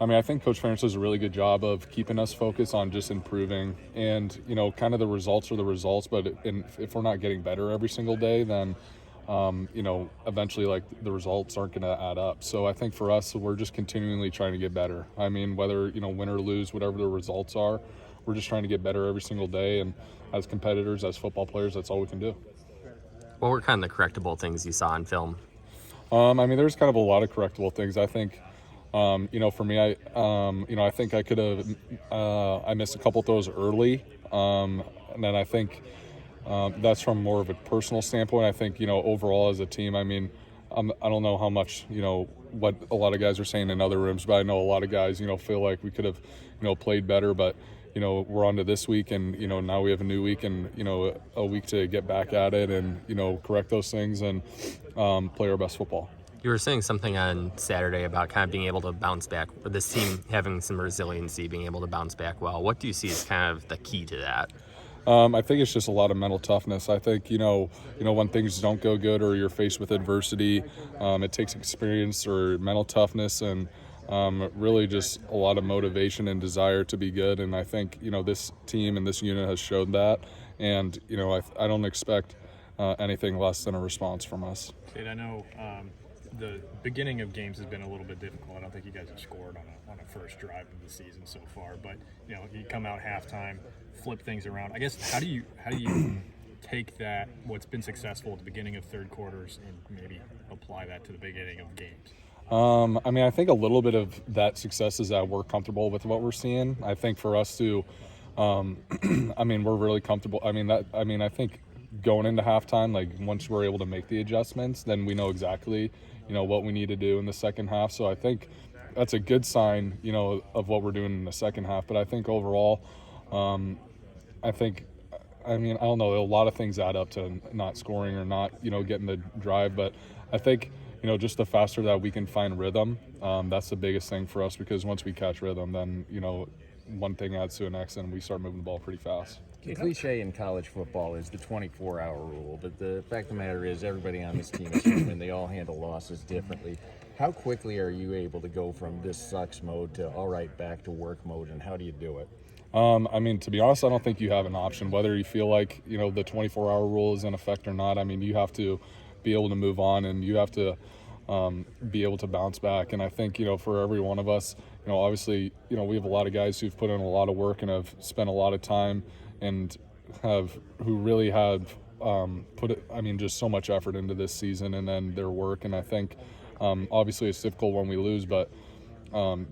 I mean, I think Coach Ferentz does a really good job of keeping us focused on just improving, and kind of the results are the results. But if we're not getting better every single day, then eventually, like, the results aren't going to add up. So I think for us, we're just continually trying to get better. I mean, whether win or lose, whatever the results are, we're just trying to get better every single day. And as competitors, as football players, that's all we can do. What were kind of the correctable things you saw on film? I mean, there's kind of a lot of correctable things. I think, for me, I think I could have, I missed a couple throws early. And then I think that's from more of a personal standpoint. I think, overall as a team, I mean, I don't know how much, what a lot of guys are saying in other rooms, but I know a lot of guys, feel like we could have, played better. But, we're on to this week, and, now we have a new week and, a week to get back at it and, correct those things and play our best football. You were saying something on Saturday about kind of being able to bounce back, or this team having some resiliency, being able to bounce back well. What do you see as kind of the key to that? I think it's just a lot of mental toughness. I think, when things don't go good or you're faced with adversity, it takes experience or mental toughness and really just a lot of motivation and desire to be good. And I think, this team and this unit has showed that. And, I don't expect anything less than a response from us. Cade, I know the beginning of games has been a little bit difficult. I don't think you guys have scored on a first drive of the season so far. But, you come out halftime, flip things around. I guess how do you take that, what's been successful at the beginning of third quarters, and maybe apply that to the beginning of games? I mean, I think a little bit of that success is that we're comfortable with what we're seeing. I think for us to, I mean, we're really comfortable. I think going into halftime, like, once we're able to make the adjustments, then we know exactly, what we need to do in the second half. So I think that's a good sign, of what we're doing in the second half. But I think overall, I don't know, a lot of things add up to not scoring or not, getting the drive. But I think, just the faster that we can find rhythm, that's the biggest thing for us, because once we catch rhythm, then, one thing adds to the next and we start moving the ball pretty fast. The cliche in college football is the 24-hour rule, but the fact of the matter is everybody on this team is human. They all handle losses differently. How quickly are you able to go from this sucks mode to, all right, back to work mode, and how do you do it? I mean, to be honest, I don't think you have an option. Whether you feel like, the 24-hour rule is in effect or not, I mean, you have to be able to move on, and you have to be able to bounce back. And I think, for every one of us, obviously, we have a lot of guys who've put in a lot of work and have spent a lot of time and who really have just so much effort into this season and then their work. And I think, obviously it's difficult when we lose, but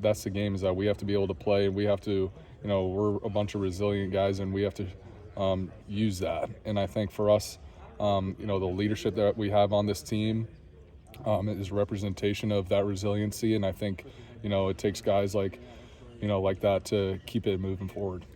that's the game, is that we have to be able to play. We have to, we're a bunch of resilient guys, and we have to use that. And I think for us, the leadership that we have on this team is representation of that resiliency. And I think, it takes guys like that to keep it moving forward.